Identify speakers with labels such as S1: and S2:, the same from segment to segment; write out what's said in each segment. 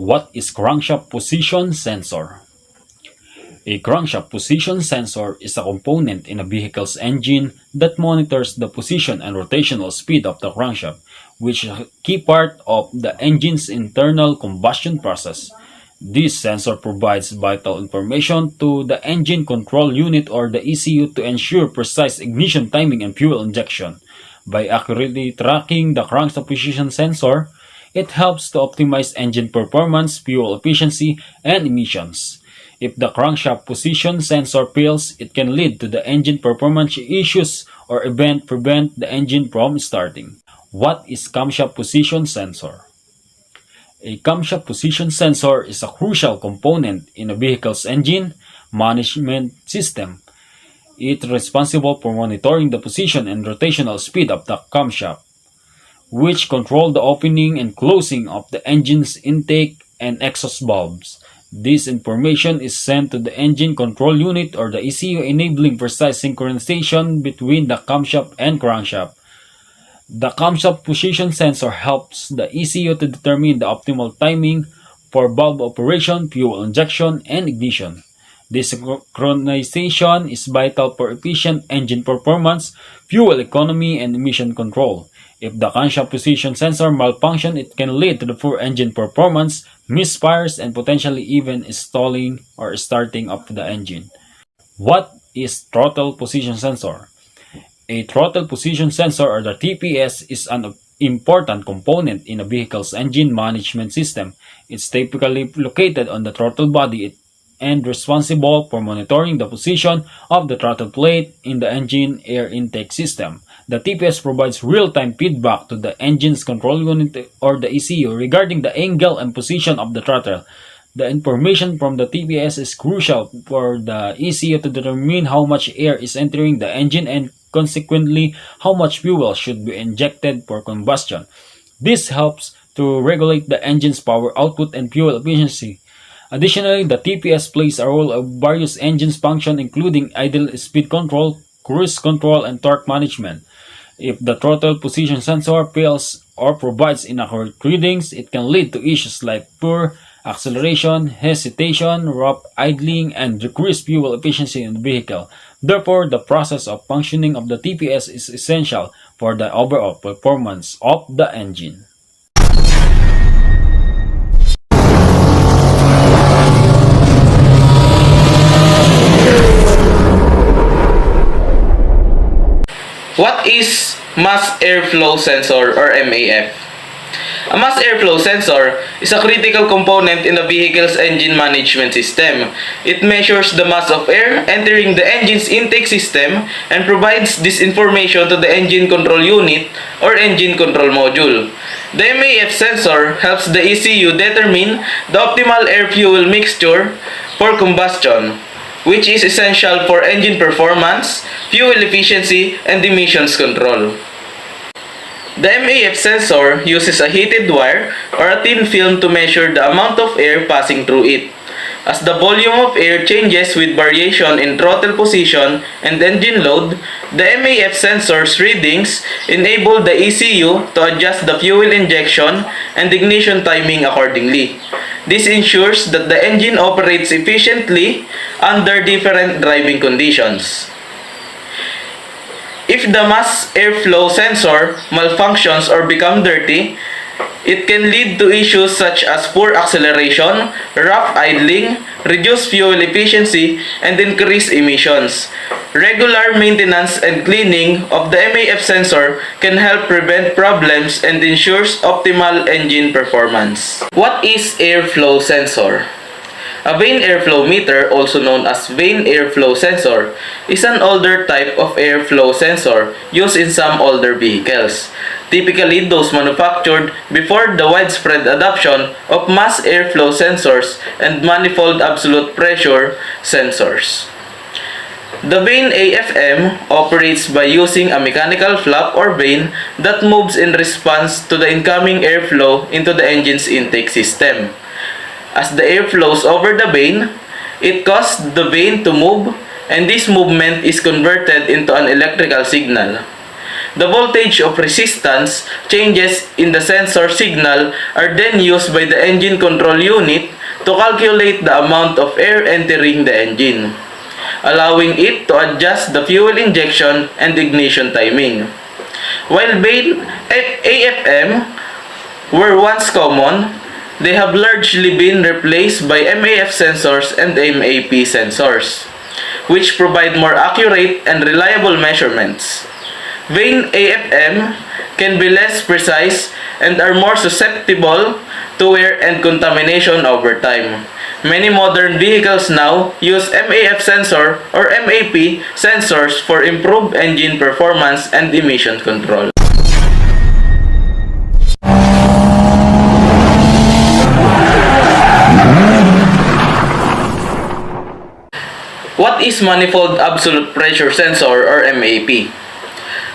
S1: What is crankshaft position sensor? A crankshaft position sensor is a component in a vehicle's engine that monitors the position and rotational speed of the crankshaft, which is a key part of the engine's internal combustion process. This sensor provides vital information to the engine control unit or the ECU to ensure precise ignition timing and fuel injection. By accurately tracking the crankshaft position sensor, it helps to optimize engine performance, fuel efficiency, and emissions. If the crankshaft position sensor fails, it can lead to the engine performance issues or even prevent the engine from starting. What is camshaft position sensor? A camshaft position sensor is a crucial component in a vehicle's engine management system. It is responsible for monitoring the position and rotational speed of the camshaft, which control the opening and closing of the engine's intake and exhaust valves. This information is sent to the engine control unit or the ECU, enabling precise synchronization between the camshaft and crankshaft. The camshaft position sensor helps the ECU to determine the optimal timing for valve operation, fuel injection, and ignition. This synchronization is vital for efficient engine performance, fuel economy, and emission control. If the camshaft position sensor malfunction, it can lead to the poor engine performance, misfires, and potentially even stalling or starting of the engine. What is throttle position sensor? A throttle position sensor, or the TPS, is an important component in a vehicle's engine management system. It's typically located on the throttle body and responsible for monitoring the position of the throttle plate in the engine air intake system. The TPS provides real-time feedback to the engine's control unit or the ECU regarding the angle and position of the throttle. The information from the TPS is crucial for the ECU to determine how much air is entering the engine and consequently how much fuel should be injected for combustion. This helps to regulate the engine's power output and fuel efficiency. Additionally, the TPS plays a role of various engines functions including idle speed control, cruise control, and torque management. If the throttle position sensor fails or provides inaccurate readings, it can lead to issues like poor acceleration, hesitation, rough idling, and decreased fuel efficiency in the vehicle. Therefore, the process of functioning of the TPS is essential for the overall performance of the engine.
S2: What is mass airflow sensor or MAF? A mass airflow sensor is a critical component in the vehicle's engine management system. It measures the mass of air entering the engine's intake system and provides this information to the engine control unit or engine control module. The MAF sensor helps the ECU determine the optimal air-fuel mixture for combustion, which is essential for engine performance, fuel efficiency, and emissions control. The MAF sensor uses a heated wire or a thin film to measure the amount of air passing through it. As the volume of air changes with variation in throttle position and engine load, the MAF sensor's readings enable the ECU to adjust the fuel injection and ignition timing accordingly. This ensures that the engine operates efficiently under different driving conditions. If the mass airflow sensor malfunctions or become dirty, it can lead to issues such as poor acceleration, rough idling, reduced fuel efficiency, and increased emissions. Regular maintenance and cleaning of the MAF sensor can help prevent problems and ensures optimal engine performance. What is airflow sensor? A vane airflow meter, also known as vane airflow sensor, is an older type of airflow sensor used in some older vehicles, typically those manufactured before the widespread adoption of mass airflow sensors and manifold absolute pressure sensors. The vane AFM operates by using a mechanical flap or vane that moves in response to the incoming airflow into the engine's intake system. As the air flows over the vane, it causes the vane to move, and this movement is converted into an electrical signal. The voltage of resistance changes in the sensor signal are then used by the engine control unit to calculate the amount of air entering the engine, allowing it to adjust the fuel injection and ignition timing. While AFM were once common, they have largely been replaced by MAF sensors and MAP sensors, which provide more accurate and reliable measurements. Vane AFM can be less precise and are more susceptible to wear and contamination over time. Many modern vehicles now use MAF sensor or MAP sensors for improved engine performance and emission control. What is manifold absolute pressure sensor or MAP?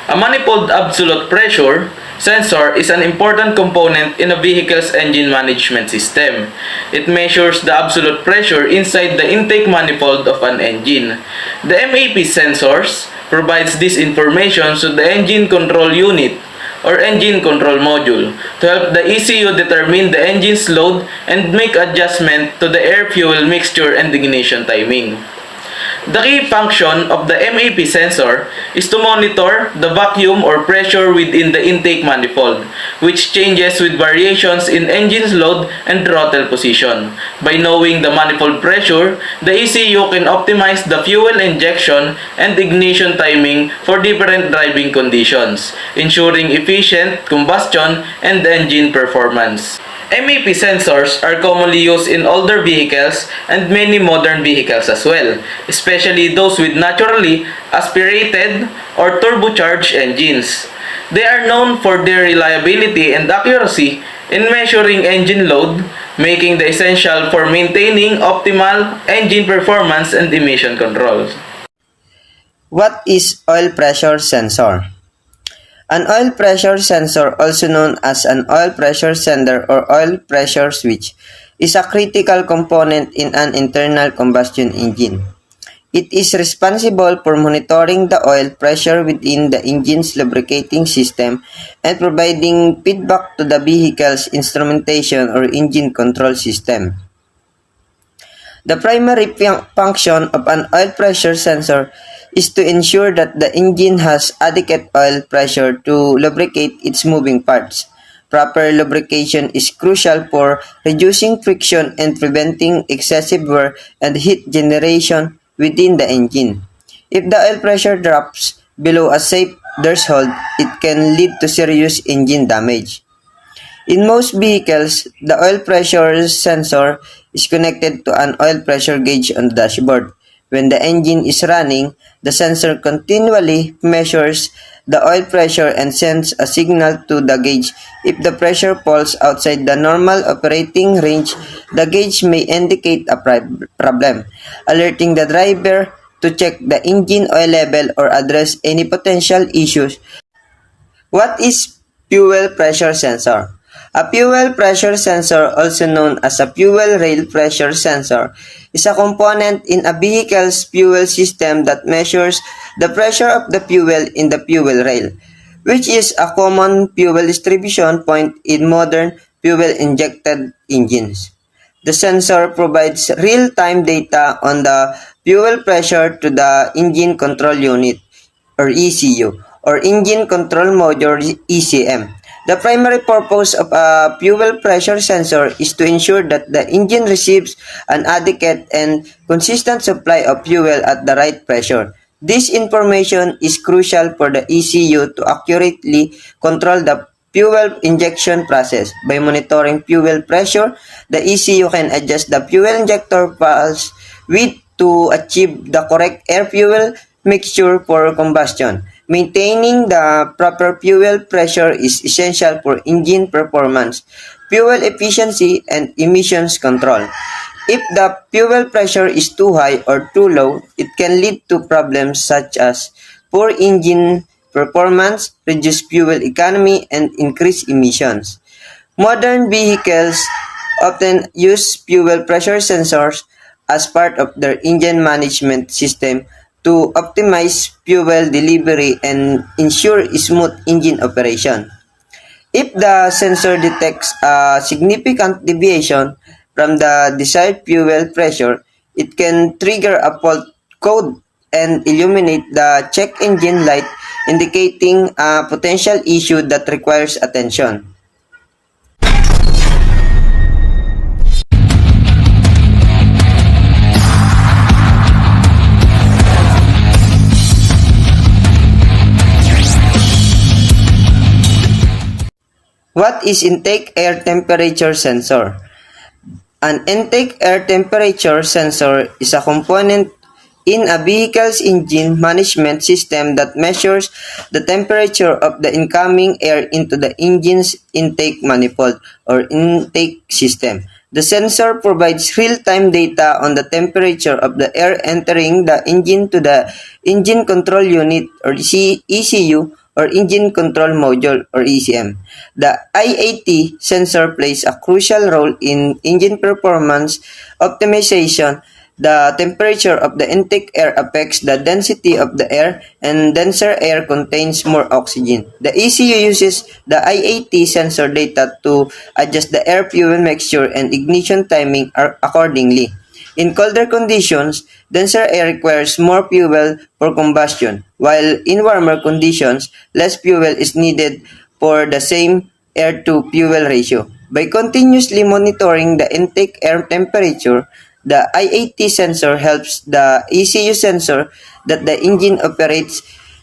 S2: A manifold absolute pressure sensor is an important component in a vehicle's engine management system. It measures the absolute pressure inside the intake manifold of an engine. The MAP sensors provides this information to the engine control unit or engine control module to help the ECU determine the engine's load and make adjustment to the air-fuel mixture and ignition timing. The key function of the MAP sensor is to monitor the vacuum or pressure within the intake manifold, which changes with variations in engine's load and throttle position. By knowing the manifold pressure, the ECU can optimize the fuel injection and ignition timing for different driving conditions, ensuring efficient combustion and engine performance. MAP sensors are commonly used in older vehicles and many modern vehicles as well, especially those with naturally aspirated or turbocharged engines. They are known for their reliability and accuracy in measuring engine load, making them essential for maintaining optimal engine performance and emission controls.
S3: What is oil pressure sensor? An oil pressure sensor, also known as an oil pressure sender or oil pressure switch, is a critical component in an internal combustion engine. It is responsible for monitoring the oil pressure within the engine's lubricating system and providing feedback to the vehicle's instrumentation or engine control system. The primary function of an oil pressure sensor is to ensure that the engine has adequate oil pressure to lubricate its moving parts. Proper lubrication is crucial for reducing friction and preventing excessive wear and heat generation within the engine. If the oil pressure drops below a safe threshold, it can lead to serious engine damage. In most vehicles, the oil pressure sensor is connected to an oil pressure gauge on the dashboard. When the engine is running, the sensor continually measures the oil pressure and sends a signal to the gauge. If the pressure falls outside the normal operating range, the gauge may indicate a problem, alerting the driver to check the engine oil level or address any potential issues. What is fuel pressure sensor? A fuel pressure sensor, also known as a fuel rail pressure sensor, is a component in a vehicle's fuel system that measures the pressure of the fuel in the fuel rail, which is a common fuel distribution point in modern fuel-injected engines. The sensor provides real-time data on the fuel pressure to the engine control unit, or ECU, or engine control module ECM. The primary purpose of a fuel pressure sensor is to ensure that the engine receives an adequate and consistent supply of fuel at the right pressure. This information is crucial for the ECU to accurately control the fuel injection process. By monitoring fuel pressure, the ECU can adjust the fuel injector pulse width to achieve the correct air-fuel mixture for combustion. Maintaining the proper fuel pressure is essential for engine performance, fuel efficiency, and emissions control. If the fuel pressure is too high or too low, it can lead to problems such as poor engine performance, reduced fuel economy, and increased emissions. Modern vehicles often use fuel pressure sensors as part of their engine management system to optimize fuel delivery and ensure smooth engine operation. If the sensor detects a significant deviation from the desired fuel pressure, it can trigger a fault code and illuminate the check engine light, indicating a potential issue that requires attention. What is intake air temperature sensor? An intake air temperature sensor is a component in a vehicle's engine management system that measures the temperature of the incoming air into the engine's intake manifold or intake system. The sensor provides real-time data on the temperature of the air entering the engine to the engine control unit or ECU or engine control module or ECM. The IAT sensor plays a crucial role in engine performance optimization. The temperature of the intake air affects the density of the air, and denser air contains more oxygen. The ECU uses the IAT sensor data to adjust the air fuel mixture and ignition timing accordingly. In colder conditions, denser air requires more fuel for combustion, while in warmer conditions, less fuel is needed for the same air-to-fuel ratio. By continuously monitoring the intake air temperature, the IAT sensor helps the ECU sensor that the engine operates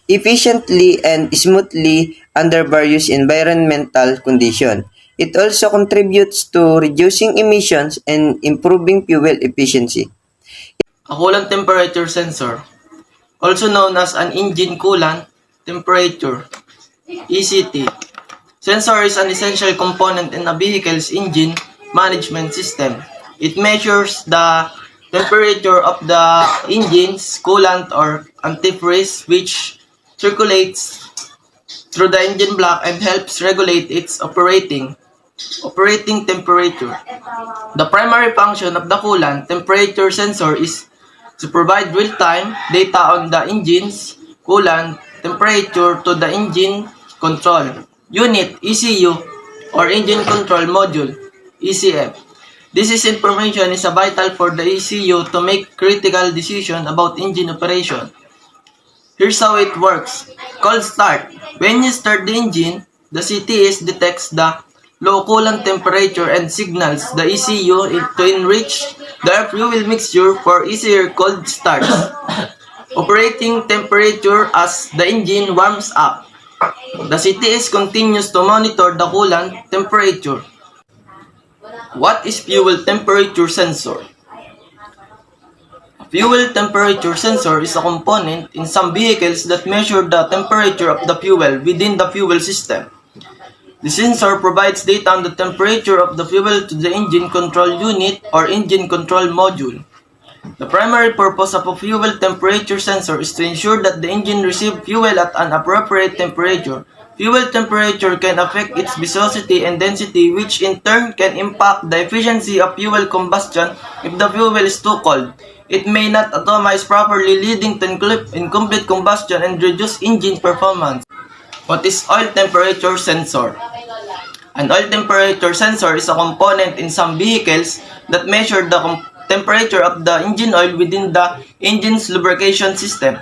S3: efficiently and smoothly under various environmental conditions. It also contributes to reducing emissions and improving fuel efficiency.
S4: A coolant temperature sensor, also known as an engine coolant temperature (ECT) sensor, is an essential component in a vehicle's engine management system. It measures the temperature of the engine's coolant or antifreeze, which circulates through the engine block and helps regulate its operating temperature. The primary function of the coolant temperature sensor is to provide real-time data on the engine's coolant temperature to the engine control unit (ECU) or engine control module (ECM). This information is vital for the ECU to make critical decisions about engine operation. Here's how it works. Cold start. When you start the engine, the CTS detects the low coolant temperature and signals the ECU to enrich the air fuel mixture for easier cold starts. Operating temperature. As the engine warms up, the CTS continues to monitor the coolant temperature. What is fuel temperature sensor? A fuel temperature sensor is a component in some vehicles that measure the temperature of the fuel within the fuel system. The sensor provides data on the temperature of the fuel to the engine control unit or engine control module. The primary purpose of a fuel temperature sensor is to ensure that the engine receives fuel at an appropriate temperature. Fuel temperature can affect its viscosity and density, which in turn can impact the efficiency of fuel combustion. If the fuel is too cold, it may not atomize properly, leading to incomplete combustion and reduced engine performance. What is oil temperature sensor? An oil temperature sensor is a component in some vehicles that measure the temperature of the engine oil within the engine's lubrication system.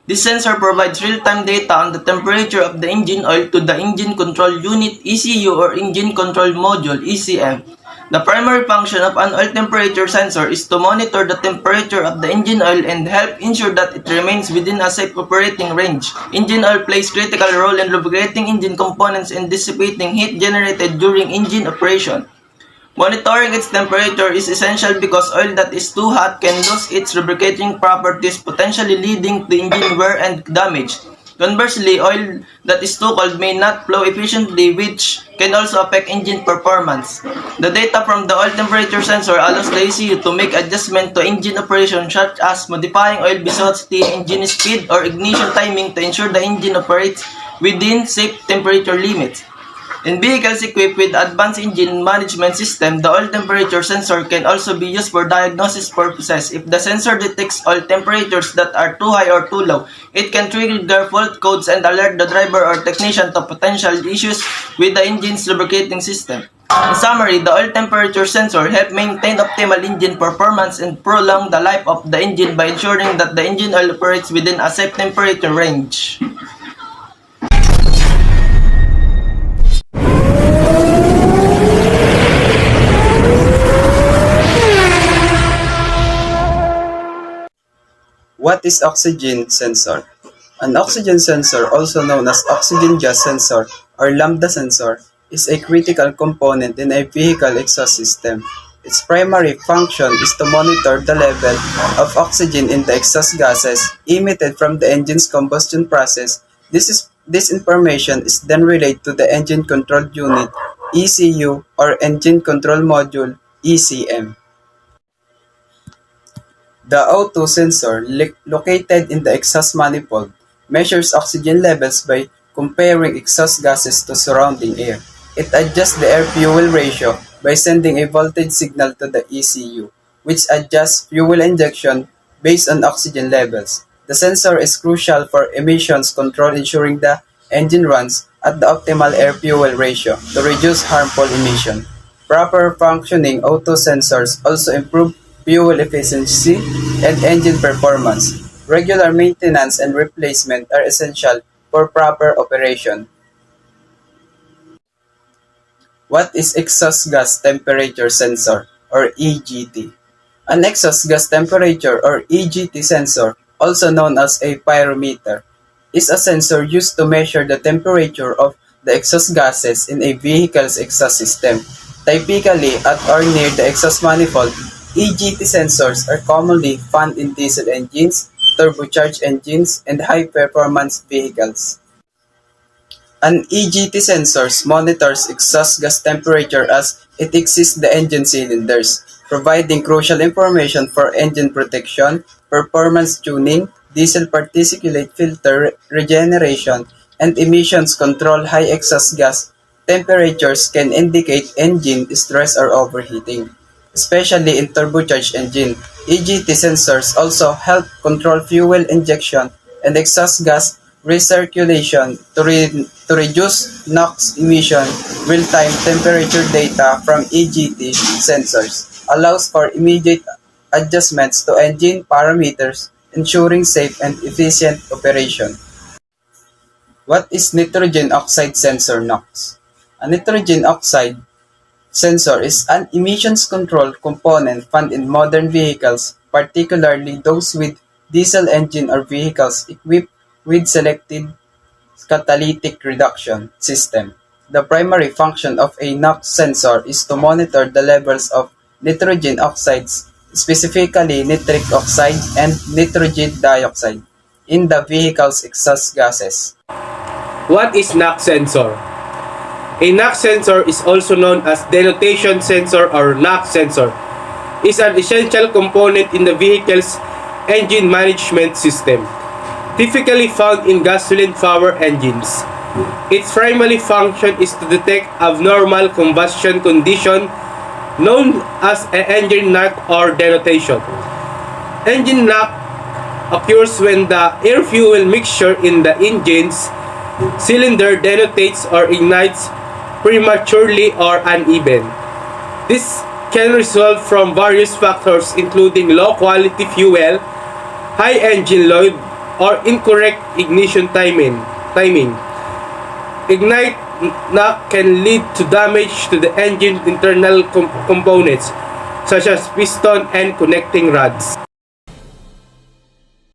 S4: This sensor provides real-time data on the temperature of the engine oil to the engine control unit (ECU) or engine control module (ECM). The primary function of an oil temperature sensor is to monitor the temperature of the engine oil and help ensure that it remains within a safe operating range. Engine oil plays a critical role in lubricating engine components and dissipating heat generated during engine operation. Monitoring its temperature is essential because oil that is too hot can lose its lubricating properties, potentially leading to engine wear and damage. Conversely, oil that is too cold may not flow efficiently, which can also affect engine performance. The data from the oil temperature sensor allows the ECU to make adjustments to engine operation, such as modifying oil viscosity, engine speed, or ignition timing to ensure the engine operates within safe temperature limits. In vehicles equipped with advanced engine management system, the oil temperature sensor can also be used for diagnosis purposes. If the sensor detects oil temperatures that are too high or too low, it can trigger fault codes and alert the driver or technician to potential issues with the engine's lubricating system. In summary, the oil temperature sensor helps maintain optimal engine performance and prolong the life of the engine by ensuring that the engine oil operates within a safe temperature range.
S3: What is oxygen sensor? An oxygen sensor, also known as oxygen gas sensor or lambda sensor, is a critical component in a vehicle exhaust system. Its primary function is to monitor the level of oxygen in the exhaust gases emitted from the engine's combustion process. This information is then relayed to the engine control unit (ECU) or engine control module (ECM). The O2 sensor, located in the exhaust manifold, measures oxygen levels by comparing exhaust gases to surrounding air. It adjusts the air-fuel ratio by sending a voltage signal to the ECU, which adjusts fuel injection based on oxygen levels. The sensor is crucial for emissions control, ensuring the engine runs at the optimal air-fuel ratio to reduce harmful emission. Proper functioning O2 sensors also improve fuel efficiency and engine performance. Regular maintenance and replacement are essential for proper operation. What is exhaust gas temperature sensor or EGT? An exhaust gas temperature or EGT sensor, also known as a pyrometer, is a sensor used to measure the temperature of the exhaust gases in a vehicle's exhaust system. Typically at or near the exhaust manifold, EGT sensors are commonly found in diesel engines, turbocharged engines, and high-performance vehicles. An EGT sensor monitors exhaust gas temperature as it exits the engine cylinders, providing crucial information for engine protection, performance tuning, diesel particulate filter regeneration, and emissions control. High exhaust gas temperatures can indicate engine stress or overheating, especially in turbocharged engine. EGT sensors also help control fuel injection and exhaust gas recirculation to reduce NOx emission. Real-time temperature data from EGT sensors allows for immediate adjustments to engine parameters, ensuring safe and efficient operation. What is nitrogen oxide sensor NOx? A nitrogen oxide sensor is an emissions control component found in modern vehicles, particularly those with diesel engine or vehicles equipped with selective catalytic reduction system. The primary function of a NOx sensor is to monitor the levels of nitrogen oxides, specifically nitric oxide and nitrogen dioxide, in the vehicle's exhaust gases.
S5: What is NOx sensor? A NOx sensor is also known as denotation sensor or NOx sensor. Is an essential component in the vehicle's engine management system, typically found in gasoline-powered engines. Its primary function is to detect abnormal combustion condition known as engine knock or denotation. Engine knock occurs when the air-fuel mixture in the engine's cylinder denotates or ignites prematurely or uneven. This can result from various factors including low quality fuel, high engine load, or incorrect ignition timing. Ignite knock can lead to damage to the engine internal components such as piston and connecting rods.